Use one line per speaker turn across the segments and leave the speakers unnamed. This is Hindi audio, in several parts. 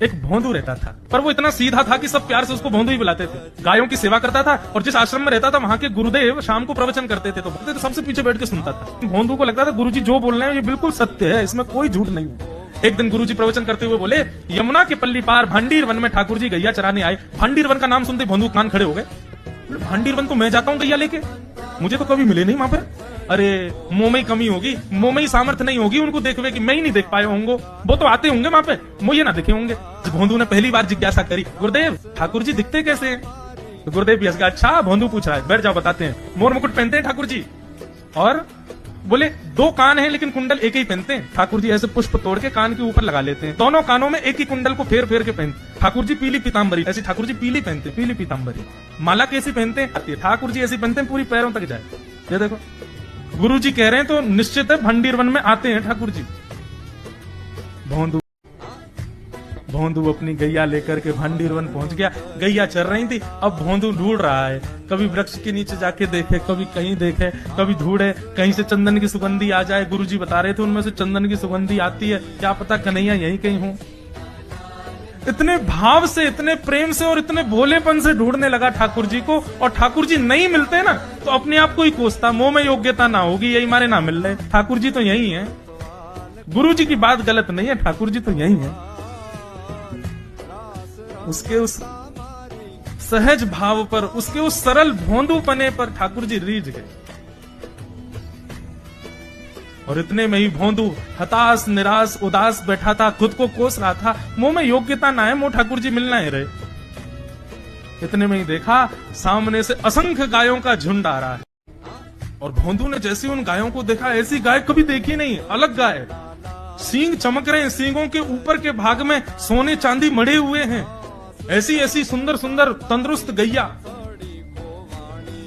एक भोंदू रहता था, पर वो इतना सीधा था कि सब प्यार से उसको भोंदू ही बुलाते थे। गायों की सेवा करता था और जिस आश्रम में रहता था वहां के गुरुदेव शाम को प्रवचन करते थे तो सबसे पीछे बैठ के सुनता था। भोंदू को लगता था गुरुजी जो बोल रहे हैं ये बिल्कुल सत्य है, इसमें कोई झूठ नहीं है। एक दिन गुरुजी प्रवचन करते हुए बोले, यमुना के पल्ली पार भांडीर वन में ठाकुर जी गैया चराने आए। भांडीर वन का नाम सुनते भोंदू कान खड़े हो गए। भांडीर वन तो मैं जाता हूँ गैया लेके, मुझे तो कभी मिले नहीं वहां पर। अरे मुंह में ही कमी होगी, मुंह में ही सामर्थ्य नहीं होगी उनको देखवे कि मैं ही नहीं देख पाए होंगे, वो तो आते होंगे वहां पे, मुझे ना देखे होंगे। भोंदू ने पहली बार जिज्ञासा करी, गुरुदेव ठाकुर जी दिखते कैसे हैं? तो गुरुदेव भी हंस गया, अच्छा भोंदू पूछा है, बैठ जाओ बताते हैं। मोर मुकुट पहनते हैं ठाकुर जी, और बोले 2 कान हैं लेकिन कुंडल एक ही पहनते हैं। ठाकुर जी ऐसे पुष्प तोड़ के कान के ऊपर लगा लेते हैं, दोनों कानों में एक ही कुंडल को फेर फेर के पहनते। ठाकुर जी पीली पीताम्बरी, ऐसी ठाकुर जी पीली पहनते, पीली पीताम्बरी। माला कैसी पहनते हैं? ठाकुर जी ऐसी पहनते हैं पूरी पैरों तक जाए। ये देखो गुरु जी कह रहे हैं तो निश्चित है भंडीर वन में आते हैं ठाकुर जी। भोंदू अपनी गैया लेकर के भंडीर वन पहुंच गया। गैया चल रही थी, अब भोंदू ढूंढ रहा है, कभी वृक्ष के नीचे जाके देखे, कभी कहीं देखे, कभी ढूंढे कहीं से चंदन की सुगंधी आ जाए। गुरुजी बता रहे थे उनमें से चंदन की सुगंधी आती है, क्या पता कन्हैया यहीं कहीं हो। इतने भाव से, इतने प्रेम से और इतने भोलेपन से ढूंढने लगा ठाकुर जी को, और ठाकुर जी नहीं मिलते ना तो अपने आप को ही कोसता, मुंह में योग्यता ना होगी, यही मारे ना मिल रहे, ठाकुर जी तो यही है। गुरु जी की बात गलत नहीं है, ठाकुर जी तो यही है। उसके उस सहज भाव पर, उसके उस सरल भोंदूपने पर ठाकुर जी रीझ गए। और इतने में ही भोंदू हताश, निराश, उदास बैठा था, खुद को कोस रहा था, मुंह में योग्यता ना है, मुंह ठाकुर जी मिलना ही रहे। इतने में ही देखा सामने से असंख्य गायों का झुंड आ रहा है, और भोंदू ने जैसे उन गायों को देखा, ऐसी गाय कभी देखी नहीं, अलग गाय, सींग चमक रहे हैं, सींगों के ऊपर के भाग में सोने चांदी मढ़े हुए हैं, ऐसी ऐसी सुंदर सुंदर तंदुरुस्त गैया।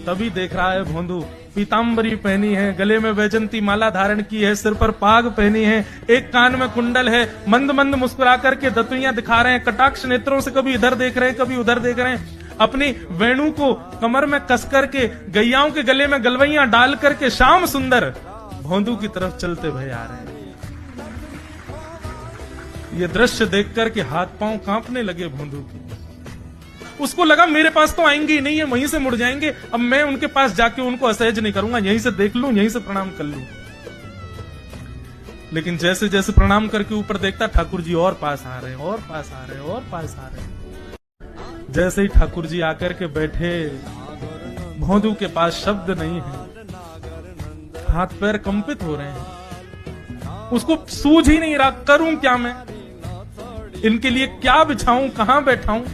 तभी देख रहा है भोंदू, पीताम्बरी पहनी है, गले में वैजंती माला धारण की है, सिर पर पाग पहनी है, एक कान में कुंडल है, मंद मंद मुस्कुरा करके दतुइयां दिखा रहे हैं, कटाक्ष नेत्रों से कभी इधर देख रहे हैं, कभी उधर देख रहे हैं, अपनी वेणु को कमर में कस करके गैयाओं के गले में गलवैयां डाल करके श्याम सुंदर भोंदू की तरफ चलते भय आ रहे हैं। ये दृश्य देख करके हाथ पांव कांपने लगे भोंदू के। उसको लगा मेरे पास तो आएंगे ही नहीं है, वहीं से मुड़ जाएंगे, अब मैं उनके पास जाके उनको असहज नहीं करूंगा, यहीं से देख लूं, यहीं से प्रणाम कर लूं। लेकिन जैसे जैसे प्रणाम करके ऊपर देखता, ठाकुर जी और पास आ रहे हैं, और पास आ रहे हैं, और पास आ रहे हैं। जैसे ही ठाकुर जी आकर के बैठे, भोंदू के पास शब्द नहीं है, हाथ पैर कंपित हो रहे हैं, उसको सूझ ही नहीं रहा करूं क्या मैं, इनके लिए क्या बिछाऊं, कहां बैठाऊं।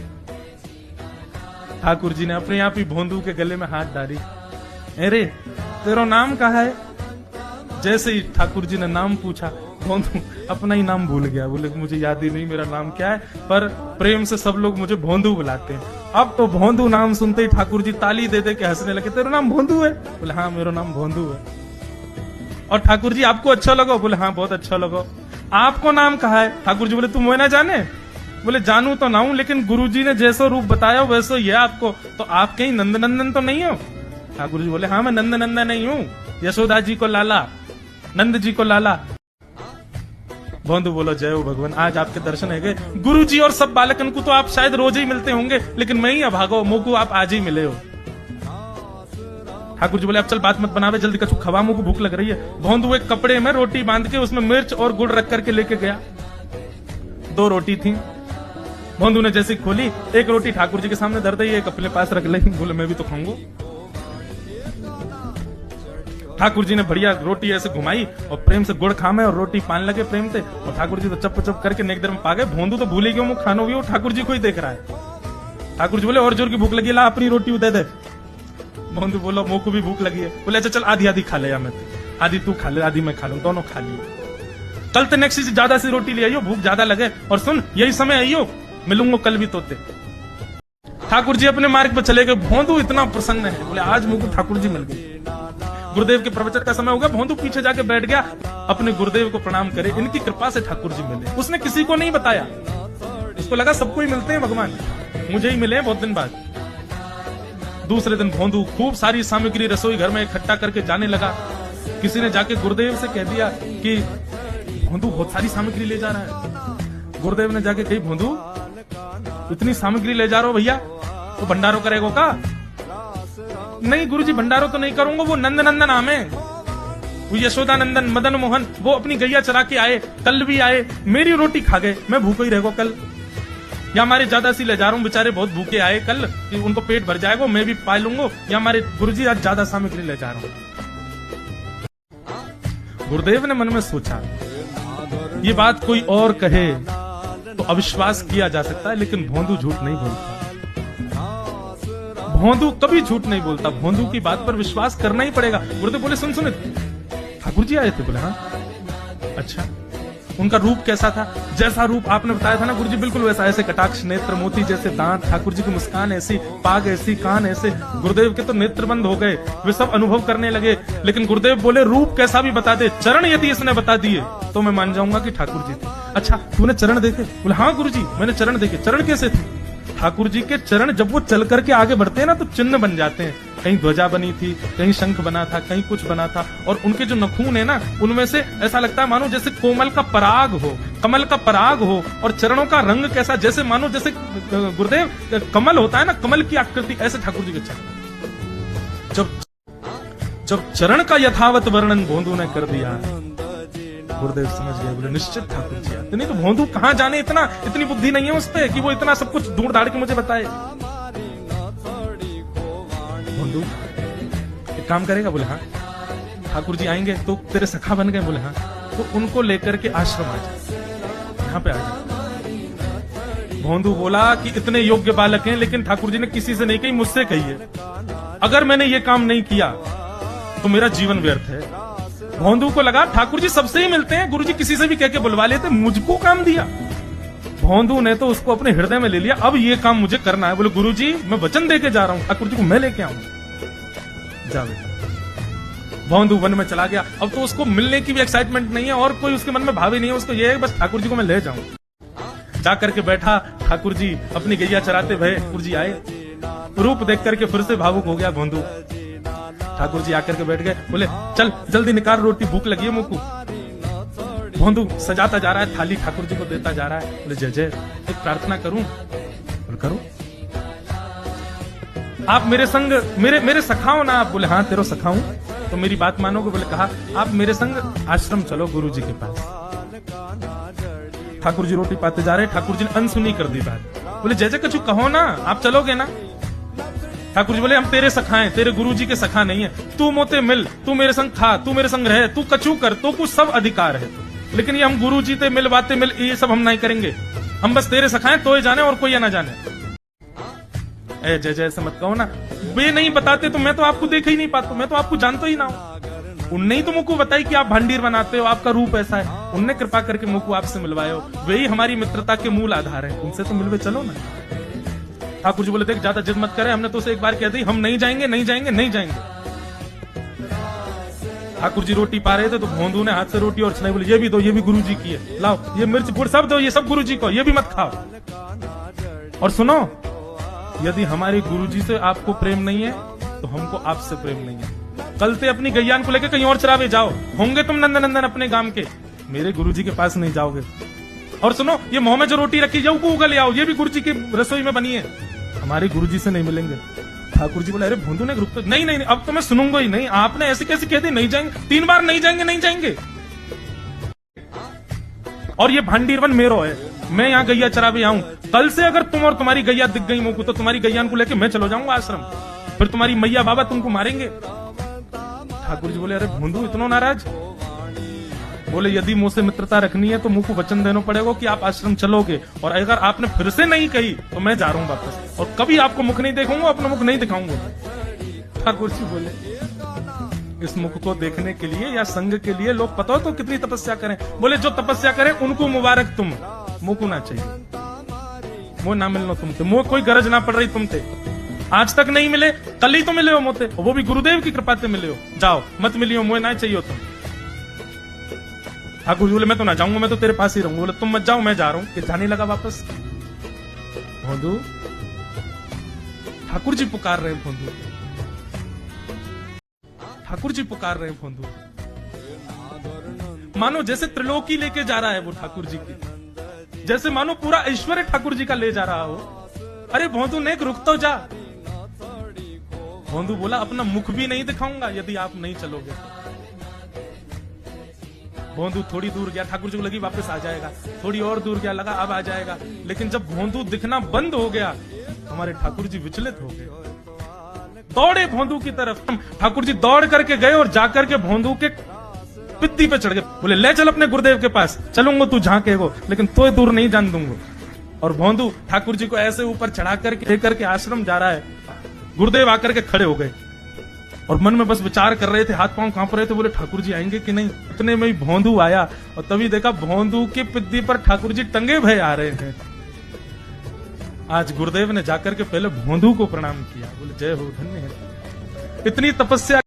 ठाकुर जी ने अपने आप ही भोंदू के गले में हाथ डाली, अरे तेरा नाम कहा है? जैसे ही ठाकुर जी ने नाम पूछा, भोंदू अपना ही नाम भूल गया, बोले मुझे याद ही नहीं मेरा नाम क्या है, पर प्रेम से सब लोग मुझे भोंदू बुलाते हैं। अब तो भोंदू नाम सुनते ही ठाकुर जी ताली दे दे के हंसने लगे, तेरा नाम भोंदू है? बोले हाँ मेरा नाम भोंदू है। और ठाकुर जी आपको अच्छा लगा? बोले हाँ बहुत अच्छा लगा। आपको नाम कहा है? ठाकुर जी बोले तुम वो ना जाने? बोले जानू तो ना हूं, लेकिन गुरुजी ने जैसा रूप बताया वैसा ही है आपको, तो आप कहीं नंदनंदन तो नहीं हो? ठाकुर जी बोले हाँ मैं नंदनंदन नहीं हूँ, यशोदा जी को लाला, नंद जी को लाला। भोंदू बोलो जय हो भगवान, आज आपके दर्शन है गए। गुरु जी और सब बालकन को तो आप शायद रोज ही मिलते होंगे, लेकिन मैं ही अभागो, मोकू आप आज ही मिले हो। ठाकुर जी बोले अब चल बात मत बनावे, जल्दी कछु खवा, मुझको भूख लग रही है। भोंदू एक कपड़े में रोटी बांध के उसमें मिर्च और गुड़ रख करके लेके गया। 2 रोटी थी, भोंदू ने जैसे खोली, एक रोटी ठाकुर जी के सामने धर दी, एक अपने पास रख ली, बोले मैं भी तो खाऊंगा। ठाकुर जी ने बढ़िया रोटी ऐसे घुमाई और प्रेम से गुड़ खामे और रोटी पान लगे प्रेम से, और ठाकुर जी तो चप चप करके नेक देर में पा गए। भोंदू तो भूले क्यों, मुख खानो भी, ठाकुर जी को ही देख रहा है। ठाकुर जी बोले और जोर की भूख लगी, ला अपनी रोटी दे दे। भोंदू बोलो मुंह को भी भूख लगी है। बोले अच्छा चल आधी आधी खा ले, या मैं आधी तू खा ले, आधी मैं खा लूं, दोनों खा लिए। कल ते नेक्स्ट से ज्यादा सी रोटी ले आइयो, भूख ज्यादा लगे, और सुन यही समय आइयो, मिलूंगा कल भी तोते। ठाकुर जी अपने मार्ग पर चले गए। भोंदू इतना प्रसन्न है, बोले आज मुझको ठाकुर जी मिल गए। गुरुदेव के प्रवचन का समय हो गया, भोंदू पीछे जाके बैठ गया, अपने गुरुदेव को प्रणाम करे, इनकी कृपा से ठाकुर जी मिले। उसने किसी को नहीं बताया, उसको लगा सबको ही मिलते हैं भगवान, मुझे ही मिले बहुत दिन बाद। दूसरे दिन भोंदू खूब सारी सामग्री रसोई घर में इकट्ठा करके जाने लगा। किसी ने जाके गुरुदेव से कह दिया कि भोंदू बहुत सारी सामग्री ले जा रहा है। गुरुदेव ने जाके कही भोंदू इतनी सामग्री ले जा रहे हो भैया, तो भंडारो करेगो का? नहीं गुरुजी भंडारो तो नहीं करूंगा, वो नंद नंदन नाम है, वो यशोदा नंदन मदन मोहन, वो अपनी गैया चरा के आए, कल भी आए, मेरी रोटी खा गए, मैं भूखा ही रहेगा कल। या हमारे ज्यादा सी ले जा रहा हूँ, बेचारे बहुत भूखे आए कल, कि उनको पेट भर जाएगा, मैं भी पा लूंगा। या हमारे गुरुजी आज ज्यादा सामग्री ले जा रहा हूँ। गुरुदेव ने मन में सोचा, ये बात कोई और कहे तो अविश्वास किया जा सकता है, लेकिन भोंदू झूठ नहीं बोलता। भोंदू कभी झूठ नहीं बोलता, भोंदू की बात पर विश्वास करना ही पड़ेगा। गुरुदेव बोले सुन सुन, ठाकुर जी आए थे? बोले हाँ। अच्छा, उनका रूप कैसा था? जैसा रूप आपने बताया था ना गुरुजी, बिल्कुल वैसा, ऐसे कटाक्ष नेत्र, मोती जैसे दांत, ठाकुर जी की मुस्कान ऐसी, पाग ऐसी, कान ऐसे। गुरुदेव के तो नेत्र बंद हो गए, वे सब अनुभव करने लगे। लेकिन गुरुदेव बोले रूप कैसा भी बता दे, चरण यदि इसने बता दिए तो मैं मान जाऊंगा कि ठाकुर जी थे। अच्छा तूने चरण देखे? बोले हाँ गुरुजी मैंने चरण देखे। चरण कैसे थे? ठाकुर जी के चरण जब वो चल करके आगे बढ़ते हैं ना तो चिन्ह बन जाते हैं। कहीं ध्वजा बनी थी, कहीं शंख बना था, कहीं कुछ बना था। और उनके जो नखून है ना, उनमें से ऐसा लगता है मानो जैसे कोमल का पराग हो, कमल का पराग हो। और चरणों का रंग कैसा, जैसे मानो जैसे गुरुदेव कमल होता है ना, कमल की आकृति, ऐसे ठाकुर जी के चरण। जब चरण का यथावत वर्णन भोंदू ने कर दिया, गुरुदेव समझ गए, बोले निश्चित ठाकुर जी आते। नहीं तो भोंदू कहां जाने, इतनी बुद्धि नहीं है उस पे कि वो इतना सब कुछ ढूंढ ढाड़ के मुझे बताए। भोंदू एक काम करेगा? बोले हाँ। ठाकुर जी आएंगे तो तेरे सखा बन गए? बोले हाँ। तो उनको लेकर के आश्रम आ जाए, यहाँ पे आ जाए। भोंदू बोला कि इतने योग्य बालक हैं, लेकिन ठाकुर जी ने किसी से नहीं कही, मुझसे कही है। अगर मैंने ये काम नहीं किया तो मेरा जीवन व्यर्थ है। भोंदू को लगा ठाकुर जी सबसे ही मिलते हैं, गुरुजी किसी से भी कह के बुलवा लेते, मुझको काम दिया। भोंदू ने तो उसको अपने हृदय में ले लिया, अब ये काम मुझे करना है। बोले गुरुजी मैं वचन देके जा रहा हूं, ठाकुर जी को मैं लेके आऊंगा। जा बेटा। भोंदू वन में चला गया। अब तो उसको मिलने की भी एक्साइटमेंट नहीं है और कोई उसके मन में भाव ही नहीं है, उसको ये है बस ठाकुर जी को मैं ले जाऊं। जाकर के बैठा, ठाकुर जी अपनी गैया चराते भय, ठाकुर जी आए, रूप देख करके फिर से भावुक हो गया भोंदू। ठाकुर जी आकर के बैठ गए, बोले चल जल्दी निकाल रोटी, भूख लगी है मुझको। भोंदू सजाता जा रहा है थाली, ठाकुर जी को देता जा रहा है। बोले जय जय, एक प्रार्थना करूं? बोले करो। आप मेरे संग मेरे सखाओ ना आप? बोले हाँ तेरो सखाऊं, तो मेरी बात मानोगे? बोले कहा, आप मेरे संग आश्रम चलो गुरु जी के पास। ठाकुर जी रोटी पाते जा रहे, ठाकुर जी ने अनसुनी कर दी बात। बोले जय जय कछु कहो ना, आप चलोगे ना? ठाकुर जी बोले हम तेरे सखा हैं, तेरे गुरु जी के सखा नहीं है। तू मोते मिल, तू मेरे संग खा, तू मेरे संग रहे, तू कछु कर, तो कुछ सब अधिकार है, लेकिन ये हम गुरु जी ते मिल बातें मिल, ये सब हम नहीं करेंगे। हम बस तेरे सखा हैं, तो ये जाने और कोई ना जाने। ए जय जय से मत कहो ना, वे नहीं बताते तो मैं तो आपको देख ही नहीं पाता, मैं तो आपको जानता ही ना हूं। उनने ही तो मुझको बताई कि आप भंडीर बनाते हो, आपका रूप ऐसा है, उनने कृपा करके मुझको आपसे मिलवाए हो, वे ही हमारी मित्रता के मूल आधार है, उनसे तो मिलवे चलो ना। ठाकुर जी बोले देख ज्यादा जिद मत करे, हमने तो उसे एक बार कह दी हम नहीं जाएंगे नहीं जाएंगे नहीं जाएंगे। ठाकुर जी रोटी पा रहे थे तो भोंदू ने हाथ से रोटी और छनाई, बोले ये भी दो, ये भी गुरु जी की है, लाओ ये मिर्च गुड़ सब दो, ये सब गुरु जी को, ये भी मत खाओ। और सुनो, यदि हमारे गुरु जी से आपको प्रेम नहीं है तो हमको आपसे प्रेम नहीं है। कल से अपनी गैयान को लेकर कहीं और चरावे जाओ, होंगे तुम नंदन नंदन अपने गांव के, मेरे गुरु जी के पास नहीं जाओगे। और सुनो, ये मुंह में जो रोटी रखी जाओ को उगल आओ, ये भी गुरु जी की रसोई में बनी है, हमारे गुरु जी से नहीं मिलेंगे। ठाकुर जी बोले अरे भोंदू ने रुक, नहीं नहीं अब तो मैं सुनूंगा ही नहीं, आपने ऐसे कैसे कह दी नहीं जाएंगे, 3 बार नहीं जाएंगे नहीं जाएंगे। और ये भांडीरवन मेरो है, मैं यहाँ गैया चरावे आऊं, कल से अगर तुम और तुम्हारी गैया दिख गई मुझको तो तुम्हारी गैया को लेके मैं चलो जाऊंगा आश्रम, फिर तुम्हारी मैया बाबा तुमको मारेंगे। ठाकुर जी बोले अरे भोंदू इतना नाराज? बोले यदि मुझसे मित्रता रखनी है तो मुझको वचन देना पड़ेगा कि आप आश्रम चलोगे, और अगर आपने फिर से नहीं कही तो मैं जा रहा हूं वापस, और कभी आपको मुख नहीं देखूंगा, अपना मुख नहीं दिखाऊंगा। ठाकुर जी बोले इस मुख को देखने के लिए या संग के लिए लोग पता हो तो कितनी तपस्या करें। बोले जो तपस्या करें उनको मुबारक, तुम मुझको ना चाहिए, मुझे ना मिलना तुमसे, मुझे कोई गरज ना पड़ रही तुमसे, आज तक नहीं मिले, कल ही तो मिले हो मोते, वो भी गुरुदेव की कृपा से मिले हो, जाओ मत मिलियो, मुझे ना चाहिए तुम। ठाकुर जी बोले मैं तो ना जाऊंगा, मैं तो तेरे पास ही रहूंगा। बोले तुम मत जाओ, मैं जा रहा हूं। कि जाने लगा वापस। भोंदू, ठाकुर जी पुकार रहे हैं भोंदू, ठाकुर जी पुकार रहे हैं भोंदू, मानो जैसे त्रिलोकी लेके जा रहा है वो ठाकुर जी की। जैसे मानो पूरा ऐश्वर्य ठाकुर जी का ले जा रहा हो। अरे भोंदू ने रुक तो जा। भोंदू बोला अपना मुख भी नहीं दिखाऊंगा यदि आप नहीं चलोगे। भोंदू थोड़ी दूर गया, ठाकुर जी को लगी वापस आ जाएगा, थोड़ी और दूर गया, लगा अब आ जाएगा, लेकिन जब भोंदू दिखना बंद हो गया हमारे ठाकुर जी विचलित हो गए, दौड़े भोंदू की तरफ। ठाकुर जी दौड़ करके गए और जाकर के भोंदू के पित्ती पे चढ़ गए, बोले ले चल अपने गुरुदेव के पास, चलूंगा तू झांकेगो लेकिन तो दूर नहीं जान दूंगा। और भोंदू ठाकुर जी को ऐसे ऊपर चढ़ा करके लेकर के आश्रम जा रहा है। गुरुदेव आकर के खड़े हो गए और मन में बस विचार कर रहे थे, हाथ पांव कांप रहे थे, बोले ठाकुर जी आएंगे कि नहीं। इतने में ही भोंदू आया और तभी देखा भोंदू की पिद्दी पर ठाकुर जी टंगे भय आ रहे थे। आज गुरुदेव ने जाकर के पहले भोंदू को प्रणाम किया, बोले जय हो, धन्य है, इतनी तपस्या